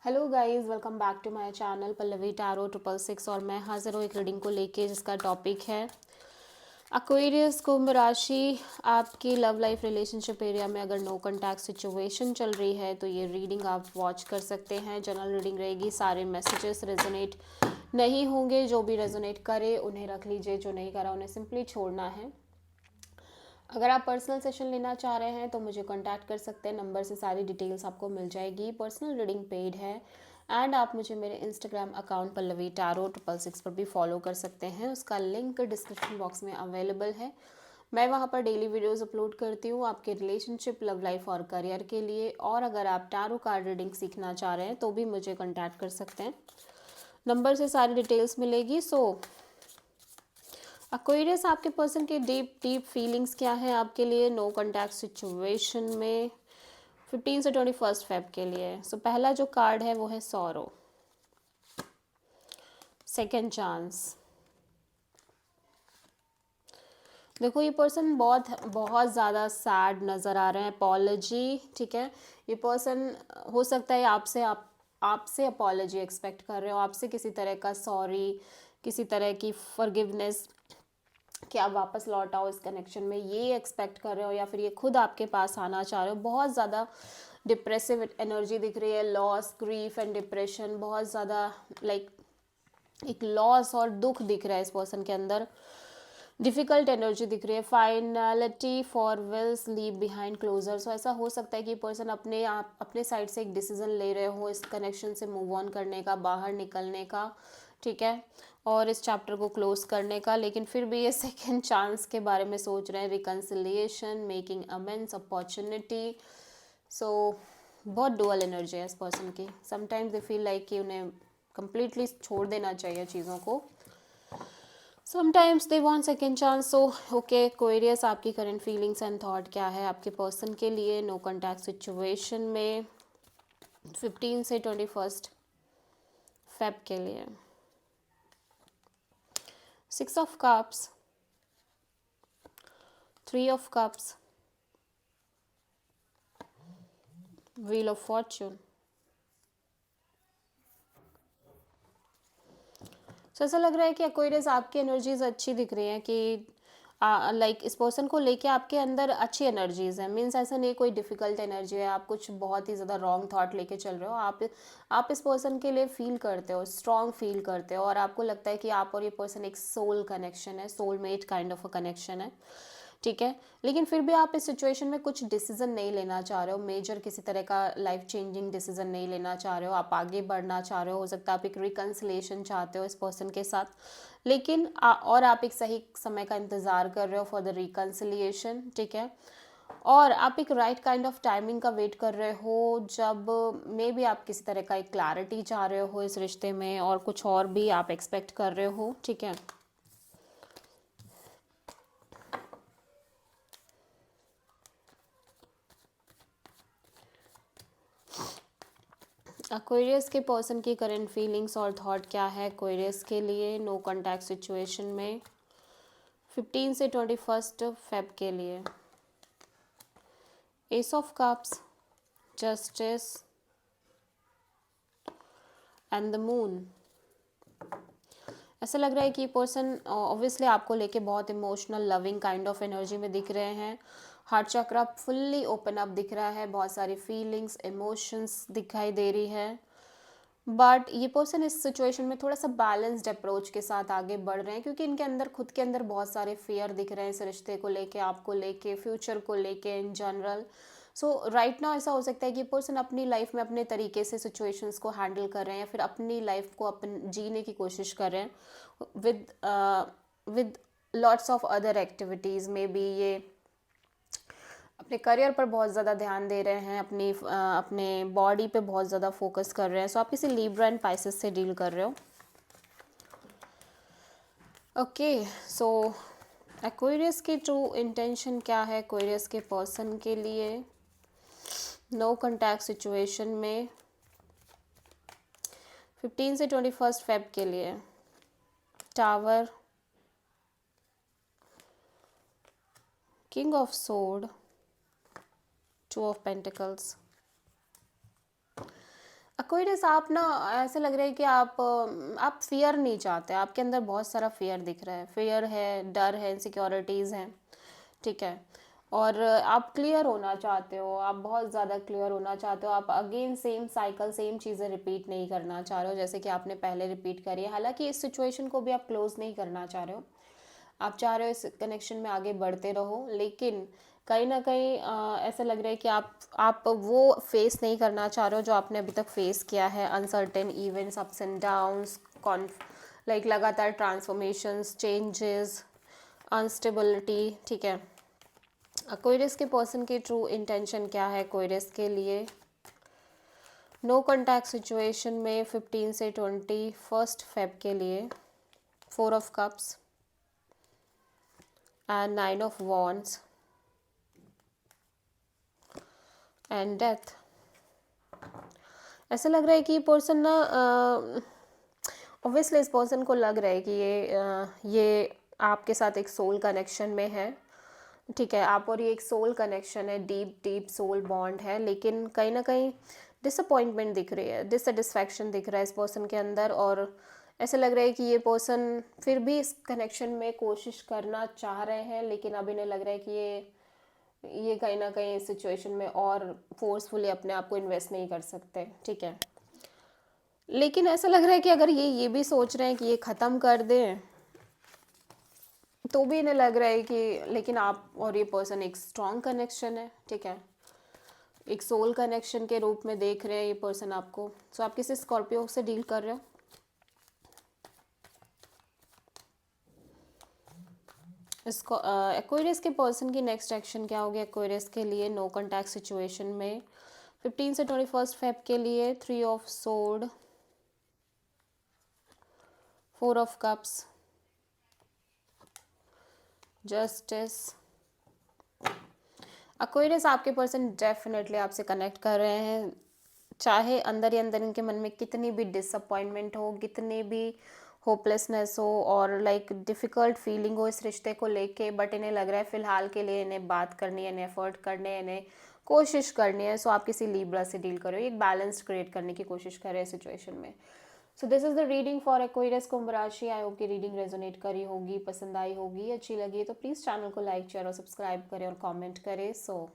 Hello guys, welcome back to my channel Pallavi tarot 666। और मैं हाजिर हूँ एक रीडिंग को लेके जिसका टॉपिक है एक्वेरियस कुंभ राशि। आपकी लव लाइफ रिलेशनशिप एरिया में अगर नो कॉन्टैक्ट सिचुएशन चल रही है तो ये रीडिंग आप वॉच कर सकते हैं। जनरल रीडिंग रहेगी, सारे मैसेजेस रेजोनेट नहीं होंगे। जो भी रेजोनेट करे उन्हें रख लीजिए, जो नहीं करा उन्हें सिंपली छोड़ना है। अगर आप पर्सनल सेशन लेना चाह रहे हैं तो मुझे कांटेक्ट कर सकते हैं, नंबर से सारी डिटेल्स आपको मिल जाएगी। पर्सनल रीडिंग पेड है एंड आप मुझे मेरे इंस्टाग्राम अकाउंट पल्लवी टैरो 666 पर भी फॉलो कर सकते हैं। उसका लिंक डिस्क्रिप्शन बॉक्स में अवेलेबल है। मैं वहाँ पर डेली वीडियोस अपलोड करती हूँ आपके रिलेशनशिप, लव लाइफ और करियर के लिए। और अगर आप टैरो कार्ड रीडिंग सीखना चाह रहे हैं तो भी मुझे कॉन्टैक्ट कर सकते हैं, नंबर से सारी डिटेल्स मिलेगी। एक्वेरियस, आपके पर्सन की डीप डीप फीलिंग्स क्या है आपके लिए नो कॉन्टैक्ट सिचुएशन में 15 से 21 फेब के लिए। पहला जो कार्ड है वो है सॉरो, सेकंड चांस। देखो, ये पर्सन बहुत बहुत ज़्यादा सैड नज़र आ रहे हैं। अपॉलॉजी, ठीक है। ये पर्सन हो सकता है आपसे अपॉलॉजी एक्सपेक्ट कर रहे हो, आपसे किसी तरह का सॉरी, किसी तरह की फॉरगिवनेस कि आप वापस लौट आओ इस कनेक्शन में, ये एक्सपेक्ट कर रहे हो। या फिर ये खुद आपके पास आना चाह रहे हो। बहुत ज़्यादा डिप्रेसिव एनर्जी दिख रही है, लॉस, ग्रीफ एंड डिप्रेशन, बहुत ज़्यादा लाइक एक लॉस और दुख दिख रहा है इस पर्सन के अंदर। डिफ़िकल्ट एनर्जी दिख रही है। Finality for wills leave behind closure. ऐसा हो सकता है कि पर्सन अपने साइड से एक डिसीजन ले रहे हो इस कनेक्शन से मूव ऑन करने का, बाहर निकलने का, ठीक है, और इस चैप्टर को क्लोज करने का। लेकिन फिर भी ये सेकेंड चांस के बारे में सोच रहे हैं, रिकन्सिलिएशन, मेकिंग अमेंड्स, अपॉर्चुनिटी। सो बहुत डुअल एनर्जी है इस पर्सन की। समटाइम्स दे फील लाइक कि उन्हें कंप्लीटली छोड़ देना चाहिए चीज़ों को। Sometimes they want second chance. Okay Aquarius, आपकी करंट फीलिंग्स एंड थॉट क्या है आपके पर्सन के लिए नो कॉन्टैक्ट सिचुएशन में 15 से 21 फेब के लिए। 6 of cups, 3 of cups, wheel of Fortune. ऐसा लग रहा है कि एक्वेरियस, आपकी एनर्जीज अच्छी दिख रही हैं कि लाइक इस पर्सन को लेके आपके अंदर अच्छी एनर्जीज है। मीन्स ऐसा नहीं कोई डिफिकल्ट एनर्जी है, आप कुछ बहुत ही ज़्यादा रॉन्ग थॉट लेके चल रहे हो। आप इस पर्सन के लिए फील करते हो, स्ट्रॉन्ग फील करते हो, और आपको लगता है कि आप और ये पर्सन एक सोल कनेक्शन है, soulmate kind of a connection है, ठीक है। लेकिन फिर भी आप इस सिचुएशन में कुछ डिसीजन नहीं लेना चाह रहे हो, मेजर किसी तरह का लाइफ चेंजिंग डिसीजन नहीं लेना चाह रहे हो। आप आगे बढ़ना चाह रहे हो सकता है आप एक रिकन्सिलेशन चाहते हो इस पर्सन के साथ, लेकिन और आप एक सही समय का इंतज़ार कर रहे हो फॉर द रिकन्सिलिएशन, ठीक है। और आप एक राइट काइंड ऑफ टाइमिंग का वेट कर रहे हो, जब मे बी आप किसी तरह का एक क्लैरिटी चाह रहे हो इस रिश्ते में, और कुछ और भी आप एक्सपेक्ट कर रहे हो, ठीक है। एक्वेरियस के पर्सन की करंट फीलिंग्स और थॉट क्या है एक्वेरियस के लिए नो कॉन्टैक्ट सिचुएशन में 15 से 21 फेब के लिए। S of cups, justice and the moon. ऐसा लग रहा है कि पर्सन ऑब्वियसली आपको लेके बहुत emotional, loving kind of energy में दिख रहे हैं। हार्ट चक्र फुल्ली ओपन अप दिख रहा है, बहुत सारी फीलिंग्स, इमोशंस दिखाई दे रही है। बट ये पर्सन इस सिचुएशन में थोड़ा सा बैलेंस्ड अप्रोच के साथ आगे बढ़ रहे हैं, क्योंकि इनके अंदर खुद के अंदर बहुत सारे फियर दिख रहे हैं इस रिश्ते को लेके, आपको लेके, फ्यूचर को लेके इन जनरल। राइट नाउ ऐसा हो सकता है कि पर्सन अपनी लाइफ में अपने तरीके से सिचुएशंस को हैंडल कर रहे हैं, या फिर अपनी लाइफ को अपन जीने की कोशिश कर रहे हैं with lots of other activities. May be ये अपने करियर पर बहुत ज़्यादा ध्यान दे रहे हैं, अपने बॉडी पे बहुत ज़्यादा फोकस कर रहे हैं। आप किसी लिब्रा एंड पाइसेस से डील कर रहे हो। ओके, सो एक्वेरियस की ट्रू इंटेंशन क्या है एक्वेरियस के पर्सन के लिए नो कॉन्टैक्ट सिचुएशन में 15 से 21 फेब के लिए। Tower, king of sword, 2 of pentacles. Aquarius आप ना ऐसे लग रहा है कि आप फियर नहीं चाहते, आपके अंदर बहुत सारा फियर दिख रहा है, फियर है, डर है, इनसिक्योरिटीज़ हैं, ठीक है। और आप क्लियर होना चाहते हो, आप बहुत ज़्यादा क्लियर होना चाहते हो, आप अगेन सेम साइकिल सेम चीज़ें रिपीट नहीं करना चाह रहे हो जैसे कि आपने पहले रिपीट करी है। हालांकि इस सिचुएशन को भी आप क्लोज नहीं करना चाह रहे हो, आप चाह रहे हो इस कनेक्शन में आगे बढ़ते रहो, लेकिन कहीं ना कहीं ऐसा लग रहा है कि आप वो फेस नहीं करना चाह रहे हो जो आपने अभी तक फेस किया है, uncertain events, ups and downs, like लगातार ट्रांसफॉर्मेशंस, चेंजेस, अनस्टेबिलिटी, ठीक है। एक्वेरियस के पर्सन की ट्रू इंटेंशन क्या है एक्वेरियस के लिए? नो कॉन्टैक्ट सिचुएशन में 15 से 21 फेब के लिए, 4 of cups and 9 of wands and death. ऐसा लग रहा है कि ये पर्सन ना ऑब्वियसली इस पर्सन को लग रहा है कि ये आपके साथ एक सोल कनेक्शन में है, ठीक है। आप और ये एक सोल कनेक्शन है, डीप डीप सोल बॉन्ड है, लेकिन कहीं ना कहीं डिसअपॉइंटमेंट दिख रही है, डिससेटिस्फैक्शन दिख रहा है इस पर्सन के अंदर। और ऐसा लग रहा है कि ये पर्सन फिर भी इस कनेक्शन में कोशिश करना चाह रहे हैं, लेकिन अब इन्हें लग रहा है कि ये कहीं ना कहीं इस सिचुएशन में और फोर्सफुली अपने आप को इन्वेस्ट नहीं कर सकते, ठीक है। लेकिन ऐसा लग रहा है कि अगर ये भी सोच रहे हैं कि ये ख़त्म कर दें, तो भी इन्हें लग रहा है कि लेकिन आप और ये पर्सन एक स्ट्रॉन्ग कनेक्शन है, ठीक है, एक सोल कनेक्शन के रूप में देख रहे हैं ये पर्सन आपको। सो आप किसी स्कॉर्पियो से डील कर रहे हो। इसको एक्वेरियस के पर्सन की नेक्स्ट एक्शन क्या होगी एक्वेरियस के लिए नो कॉन्टैक्ट सिचुएशन में 15 से 21 फेब के लिए? 3 of sword, 4 of cups, justice. Aquarius आपके पर्सन डेफिनेटली आपसे कनेक्ट कर रहे हैं, चाहे अंदर ही अंदर इनके मन में कितनी भी डिसअपॉइंटमेंट हो, कितनी भी होपलेसनेस हो और लाइक डिफ़िकल्ट फीलिंग हो इस रिश्ते को लेके, बट इन्हें लग रहा है फ़िलहाल के लिए इन्हें बात करनी है, इन्हें एफर्ट करने हैं, इन्हें कोशिश करनी है। सो आप किसी लिब्रा से डील करो, एक बैलेंस क्रिएट करने की कोशिश कर रहे हैं सिचुएशन में। So this is the reading for Aquarius कुंभ राशि। आई होप की रीडिंग रेजोनेट करी होगी, पसंद आई होगी, अच्छी लगी तो प्लीज़ चैनल को लाइक शेयर और सब्सक्राइब करें और कमेंट करें। सो